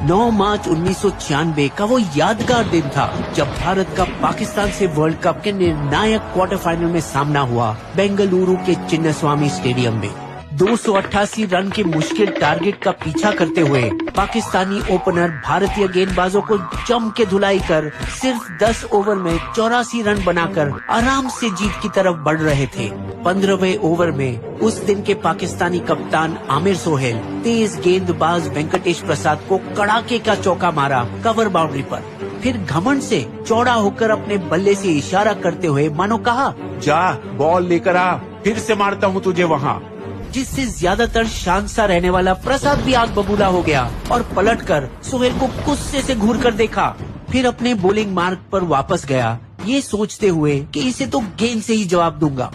9 मार्च 1996 का वो यादगार दिन था जब भारत का पाकिस्तान से वर्ल्ड कप के निर्णायक क्वार्टर फाइनल में सामना हुआ बेंगलुरु के चिन्नास्वामी स्टेडियम में। 288 रन के मुश्किल टारगेट का पीछा करते हुए पाकिस्तानी ओपनर भारतीय गेंदबाजों को जम के धुलाई कर सिर्फ 10 ओवर में 84 रन बनाकर आराम से जीत की तरफ बढ़ रहे थे। 15वें ओवर में उस दिन के पाकिस्तानी कप्तान आमिर सोहेल तेज गेंदबाज वेंकटेश प्रसाद को कड़ाके का चौका मारा कवर बाउंड्री पर। फिर घमंड से चौड़ा होकर अपने बल्ले से इशारा करते हुए मानो कहा, जा बॉल लेकर आ, फिर से मारता हूँ तुझे वहाँ। जिससे ज्यादातर शांत सा रहने वाला प्रसाद भी आग बबूला हो गया और पलटकर सोहेल को गुस्से से घूर कर देखा। फिर अपने बॉलिंग मार्ग पर वापस गया, ये सोचते हुए कि इसे तो गेंद से ही जवाब दूंगा।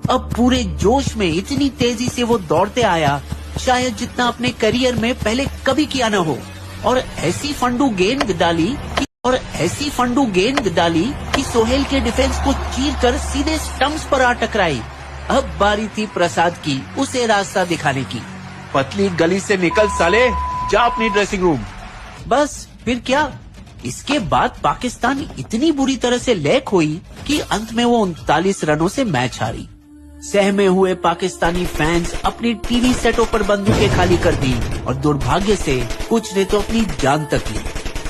अब पूरे जोश में इतनी तेजी से वो दौड़ते आया शायद जितना अपने करियर में पहले कभी किया न हो, और ऐसी फंडू गेंद डाली कि सोहेल के डिफेंस को चीरकर सीधे स्टंप्स पर आ टकराई। अब बारी थी प्रसाद की उसे रास्ता दिखाने की। पतली गली से निकल साले, जा अपनी ड्रेसिंग रूम। बस फिर क्या, इसके बाद पाकिस्तान इतनी बुरी तरह से लैक हुई कि अंत में वो 39 रनों से मैच हारी। सहमे हुए पाकिस्तानी फैंस अपनी टीवी सेटों पर बंदूकें खाली कर दी और दुर्भाग्य से कुछ ने तो अपनी जान तक ली।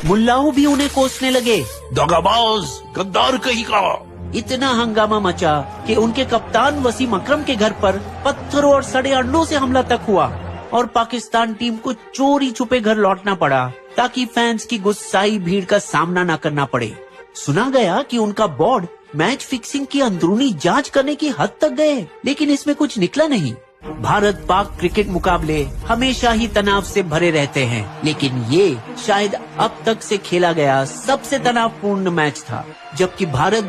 मुल्लाओं भी उन्हें कोसने लगे, दगाबाज, गद्दार कहीं का। इतना हंगामा मचा कि उनके कप्तान वसीम अकरम के घर पर पत्थरों और सड़े अंडों से हमला तक हुआ और पाकिस्तान टीम को चोरी छुपे घर लौटना पड़ा ताकि फैंस की गुस्साई भीड़ का सामना न करना पड़े। सुना गया कि उनका बोर्ड मैच फिक्सिंग की अंदरूनी जांच करने की हद तक गए, लेकिन इसमें कुछ निकला नहीं। भारत पाक क्रिकेट मुकाबले हमेशा ही तनाव से भरे रहते हैं, लेकिन ये शायद अब तक से खेला गया सबसे तनावपूर्ण मैच था। जबकि भारत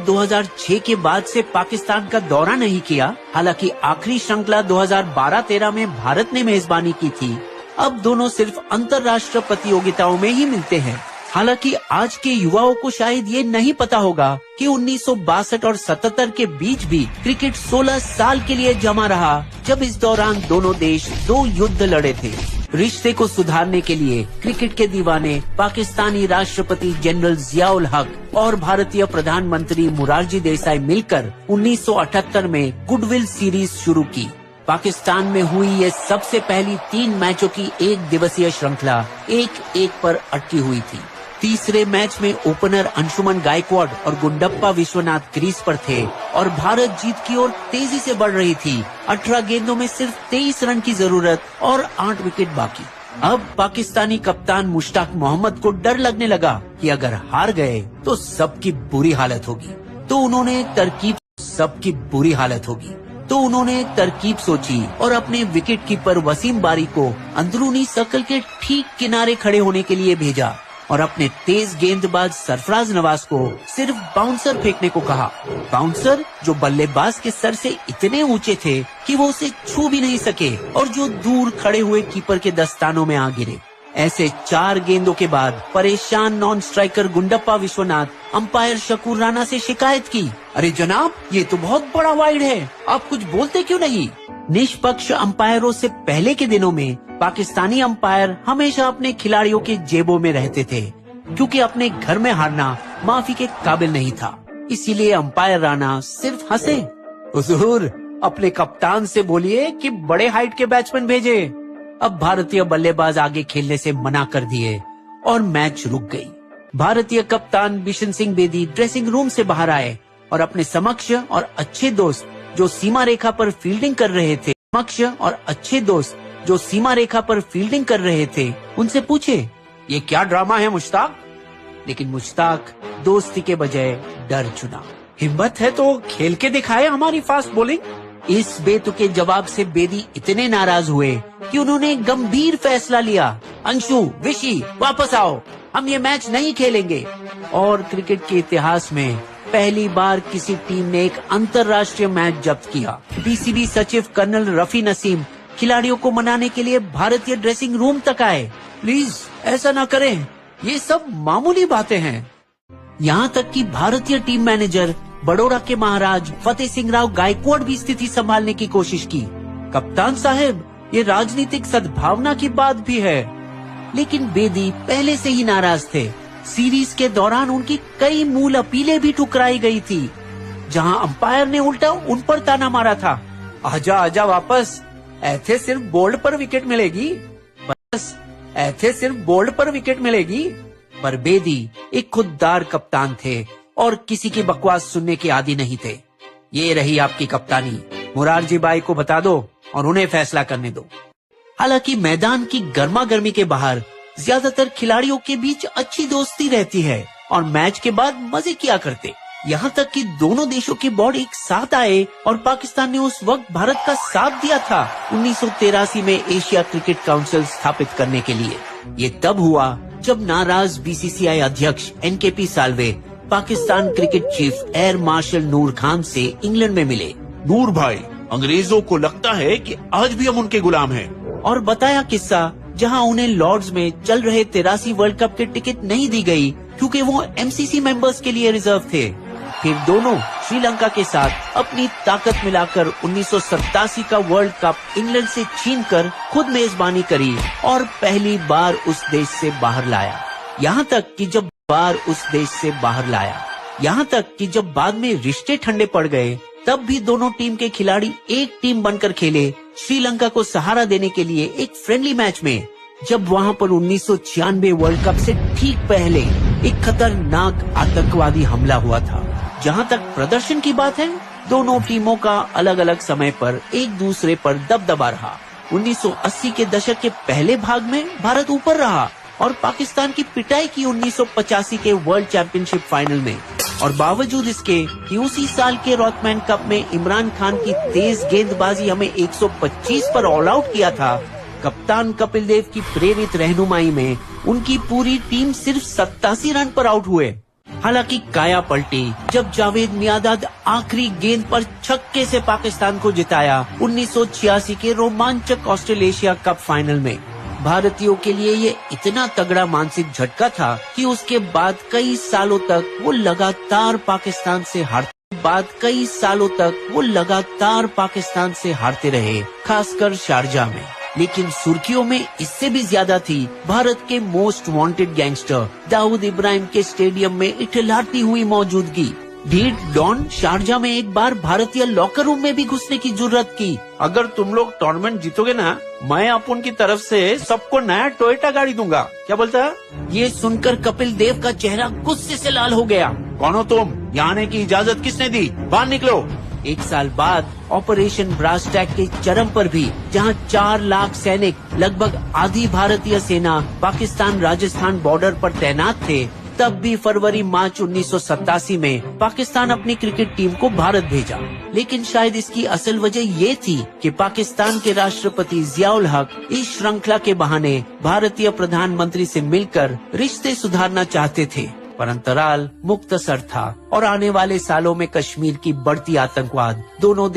2006 के बाद से पाकिस्तान का दौरा नहीं किया। हालांकि आखिरी श्रृंखला 2012-13 में भारत ने मेजबानी की थी। अब दोनों सिर्फ अंतर्राष्ट्रीय प्रतियोगिताओं में ही मिलते हैं। हालांकि आज के युवाओं को शायद ये नहीं पता होगा कि 1962 और 77 के बीच भी क्रिकेट 16 साल के लिए जमा रहा, जब इस दौरान दोनों देश 2 युद्ध लड़े थे। रिश्ते को सुधारने के लिए क्रिकेट के दीवाने पाकिस्तानी राष्ट्रपति जनरल जियाउल हक और भारतीय प्रधानमंत्री मोरारजी देसाई मिलकर 1978 में गुडविल सीरीज शुरू की। पाकिस्तान में हुई ये सबसे पहली 3 मैचों की 1 दिवसीय श्रृंखला 1-1 पर अटकी हुई थी। तीसरे मैच में ओपनर अंशुमन गायकवाड और गुंडप्पा विश्वनाथ क्रीज पर थे और भारत जीत की ओर तेजी से बढ़ रही थी। 18 गेंदों में सिर्फ 23 रन की जरूरत और 8 विकेट बाकी। अब पाकिस्तानी कप्तान मुश्ताक मोहम्मद को डर लगने लगा कि अगर हार गए तो सबकी बुरी हालत होगी। तो उन्होंने एक तरकीब सोची और अपने विकेट कीपर वसीम बारी को अंदरूनी सर्कल के ठीक किनारे खड़े होने के लिए भेजा और अपने तेज गेंदबाज सरफराज नवाज को सिर्फ बाउंसर फेंकने को कहा। बाउंसर जो बल्लेबाज के सर से इतने ऊंचे थे कि वो उसे छू भी नहीं सके और जो दूर खड़े हुए कीपर के दस्तानों में आ गिरे। ऐसे 4 गेंदों के बाद परेशान non striker Gundappa Vishwanath umpire Shakoor Rana से शिकायत की, अरे जनाब, ये तो बहुत बड़ा वाइड है, आप कुछ बोलते क्यों नहीं? निष्पक्ष अंपायरों से पहले के दिनों में पाकिस्तानी अंपायर हमेशा अपने खिलाड़ियों के जेबों में रहते थे, क्योंकि अपने घर में हारना माफी के काबिल नहीं था। इसीलिए अंपायर राणा सिर्फ हंसे। हुजूर, अपने कप्तान से बोलिए कि बड़े हाइट के बैट्समैन भेजे। अब भारतीय बल्लेबाज आगे खेलने से मना कर दिए और मैच रुक गई। भारतीय कप्तान बिशन सिंह बेदी ड्रेसिंग रूम से बाहर आए और अपने समक्ष और अच्छे दोस्त जो सीमा रेखा पर फील्डिंग कर रहे थे उनसे पूछे, ये क्या ड्रामा है मुश्ताक? लेकिन मुश्ताक दोस्ती के बजाय डर चुना। हिम्मत है तो खेल के दिखाए हमारी फास्ट बॉलिंग। इस बेतुके जवाब से बेदी इतने नाराज हुए कि उन्होंने गंभीर फैसला लिया, अंशु, विशी, वापस आओ, हम ये मैच नहीं खेलेंगे। और क्रिकेट के इतिहास में पहली बार किसी टीम ने एक अंतर्राष्ट्रीय मैच जब्त किया। पीसीबी सचिव कर्नल रफी नसीम खिलाड़ियों को मनाने के लिए भारतीय ड्रेसिंग रूम तक आए। प्लीज ऐसा ना करें, ये सब मामूली बातें हैं। यहाँ तक कि भारतीय टीम मैनेजर बड़ौदा के महाराज फतेह सिंह राव गायकवाड भी स्थिति संभालने की कोशिश की। कप्तान साहब, ये राजनीतिक सद्भावना की बात भी है। लेकिन बेदी पहले से ही नाराज थे। सीरीज के दौरान उनकी कई मूल अपीलें भी ठुकराई गई थी, जहां अंपायर ने उल्टा उन पर ताना मारा था। आजा आजा वापस, ऐथे सिर्फ बोल्ड पर विकेट मिलेगी, बस ऐथे सिर्फ बोल्ड पर विकेट मिलेगी। पर बेदी एक खुददार कप्तान थे और किसी की बकवास सुनने के आदी नहीं थे। ये रही आपकी कप्तानी, मुरारजी भाई को बता दो और उन्हें फैसला करने दो। हालांकि मैदान की गर्मा गर्मी के बाहर ज्यादातर खिलाड़ियों के बीच अच्छी दोस्ती रहती है और मैच के बाद मजे किया करते। यहाँ तक कि दोनों देशों के बोर्ड एक साथ आए और पाकिस्तान ने उस वक्त भारत का साथ दिया था 1983 में एशिया क्रिकेट काउंसिल स्थापित करने के लिए। ये तब हुआ जब नाराज बीसीसीआई अध्यक्ष NKP Salve Pakistan cricket chief air marshal Noor Khan से इंग्लैंड में मिले। नूर भाई, अंग्रेजों को लगता है कि आज भी हम उनके गुलाम हैं। और बताया किस्सा जहां उन्हें लॉर्ड्स में चल रहे 83 वर्ल्ड कप के टिकट नहीं दी गई क्योंकि वो एमसीसी मेंबर्स के लिए रिजर्व थे। फिर दोनों श्रीलंका के साथ अपनी ताकत मिलाकर 1987 का वर्ल्ड कप इंग्लैंड से छीनकर खुद मेजबानी करी और पहली बार उस देश से बाहर लाया। यहाँ तक कि जब बाद में रिश्ते ठंडे पड़ गए, तब भी दोनों टीम के खिलाड़ी एक टीम बनकर खेले श्रीलंका को सहारा देने के लिए एक फ्रेंडली मैच में, जब वहाँ पर 1996 वर्ल्ड कप से ठीक पहले एक खतरनाक आतंकवादी हमला हुआ था। जहाँ तक प्रदर्शन की बात है, दोनों टीमों का अलग अलग समय पर एक दूसरे पर दबदबा रहा। 1980 के दशक के पहले भाग में भारत ऊपर रहा और पाकिस्तान की पिटाई की 1985 के वर्ल्ड चैंपियनशिप फाइनल में। और बावजूद इसके कि उसी साल के रॉथमैन कप में इमरान खान की तेज गेंदबाजी हमें 125 पर ऑल आउट किया था, कप्तान कपिल देव की प्रेरित रहनुमाई में उनकी पूरी टीम सिर्फ 87 रन पर आउट हुए। हालांकि काया पलटी जब जावेद मियांदाद आखिरी गेंद पर छक्के से पाकिस्तान को जिताया 1986 के रोमांचक ऑस्ट्रेलेशिया कप फाइनल में। भारतीयों के लिए ये इतना तगड़ा मानसिक झटका था कि उसके बाद कई सालों तक वो लगातार पाकिस्तान से हारते रहे, खासकर शारजाह में। लेकिन सुर्खियों में इससे भी ज्यादा थी भारत के most wanted gangster Dawood Ibrahim के स्टेडियम में इठलाती हुई मौजूदगी। ढीठ डॉन शारजाह में एक बार भारतीय लॉकर रूम में भी घुसने की जुर्रत की। अगर तुम लोग टूर्नामेंट जीतोगे ना, मैं अपन की तरफ से सबको नया टोयोटा गाड़ी दूंगा। क्या बोलता है? ये सुनकर कपिल देव का चेहरा गुस्से से लाल हो गया। कौन हो तुम? यहाँ आने की इजाजत किसने दी? बाहर निकलो। एक साल बाद ऑपरेशन ब्रास टैग के चरम पर भी, जहां 4 लाख सैनिक, लगभग आधी भारतीय सेना पाकिस्तान राजस्थान बॉर्डर पर तैनात थे, तब भी फरवरी-मार्च 1987 में पाकिस्तान अपनी क्रिकेट टीम को भारत भेजा। लेकिन शायद इसकी असल वजह ये थी कि पाकिस्तान के राष्ट्रपति जियाउल हक इस श्रृंखला के बहाने भारतीय प्रधानमंत्री से मिलकर रिश्ते सुधारना चाहते थे। पर अंतराल मुख्तसर था और आने वाले सालों में कश्मीर की बढ़ती आतंकवाद दोनों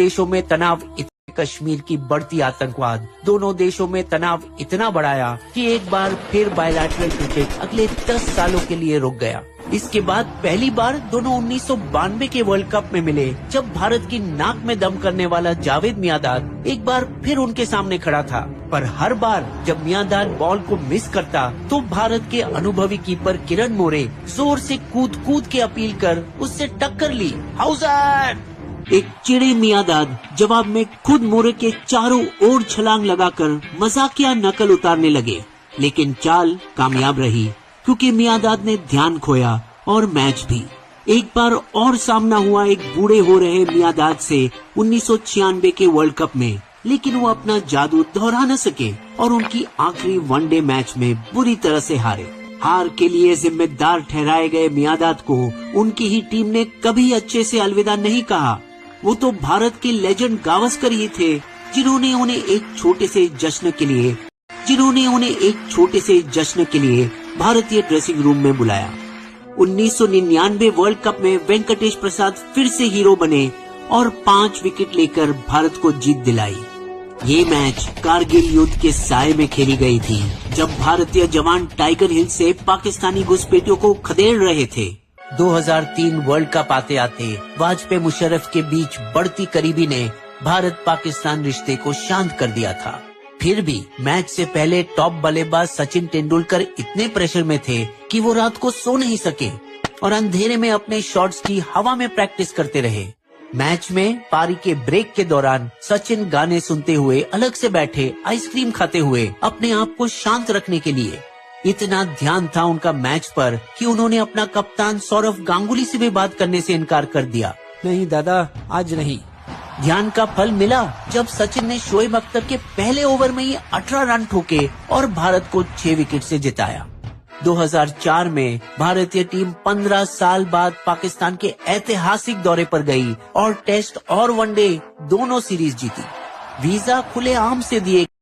देशों में तनाव इतना बढ़ाया कि एक बार फिर बायलैटरल क्रिकेट अगले 10 सालों के लिए रुक गया। इसके बाद पहली बार दोनों 1992 के वर्ल्ड कप में मिले, जब भारत की नाक में दम करने वाला जावेद मियांदाद एक बार फिर उनके सामने खड़ा था। पर हर बार जब मियांदाद बॉल को मिस करता तो भारत के अनुभवी कीपर किरण मोरे जोर से कूद के अपील कर उससे टक्कर ली। हाउसर! एक चिड़े मियांदाद जवाब में खुद मोरे के चारों ओर छलांग लगाकर मजाकिया नकल उतारने लगे। लेकिन चाल कामयाब रही क्योंकि मियांदाद ने ध्यान खोया और मैच भी। एक बार और सामना हुआ एक बूढ़े हो रहे मियांदाद से 1996 के वर्ल्ड कप में, लेकिन वो अपना जादू दोहरा न सके और उनकी आखिरी वनडे मैच में बुरी तरह से हारे। हार के लिए जिम्मेदार ठहराए गए मियांदाद को उनकी ही टीम ने कभी अच्छे से अलविदा नहीं कहा। वो तो भारत के लेजेंड गावस्कर ही थे जिन्होंने उन्हें एक छोटे से जश्न के लिए भारतीय ड्रेसिंग रूम में बुलाया। 1999 वर्ल्ड कप में वेंकटेश प्रसाद फिर से हीरो बने और 5 विकेट लेकर भारत को जीत दिलाई। ये मैच कारगिल युद्ध के साये में खेली गई थी, जब भारतीय जवान टाइगर हिल से पाकिस्तानी घुसपैठियों को खदेड़ रहे थे। 2003 वर्ल्ड कप आते आते वाजपेयी मुशर्रफ के बीच बढ़ती करीबी ने भारत पाकिस्तान रिश्ते को शांत कर दिया था। फिर भी मैच से पहले टॉप बल्लेबाज सचिन तेंदुलकर इतने प्रेशर में थे कि वो रात को सो नहीं सके और अंधेरे में अपने शॉट्स की हवा में प्रैक्टिस करते रहे। मैच में पारी के ब्रेक के दौरान सचिन गाने सुनते हुए अलग से बैठे आइसक्रीम खाते हुए अपने आप को शांत रखने के लिए। इतना ध्यान था उनका मैच पर कि उन्होंने अपना कप्तान सौरव गांगुली से भी बात करने से इनकार कर दिया। नहीं दादा, आज नहीं। ध्यान का फल मिला जब सचिन ने शोएब अख्तर के पहले ओवर में ही 18 रन ठोके और भारत को 6 विकेट से जिताया। 2004 में भारतीय टीम 15 साल बाद पाकिस्तान के ऐतिहासिक दौरे पर गई और टेस्ट और वनडे दोनों सीरीज जीती। वीजा खुले आम से दिए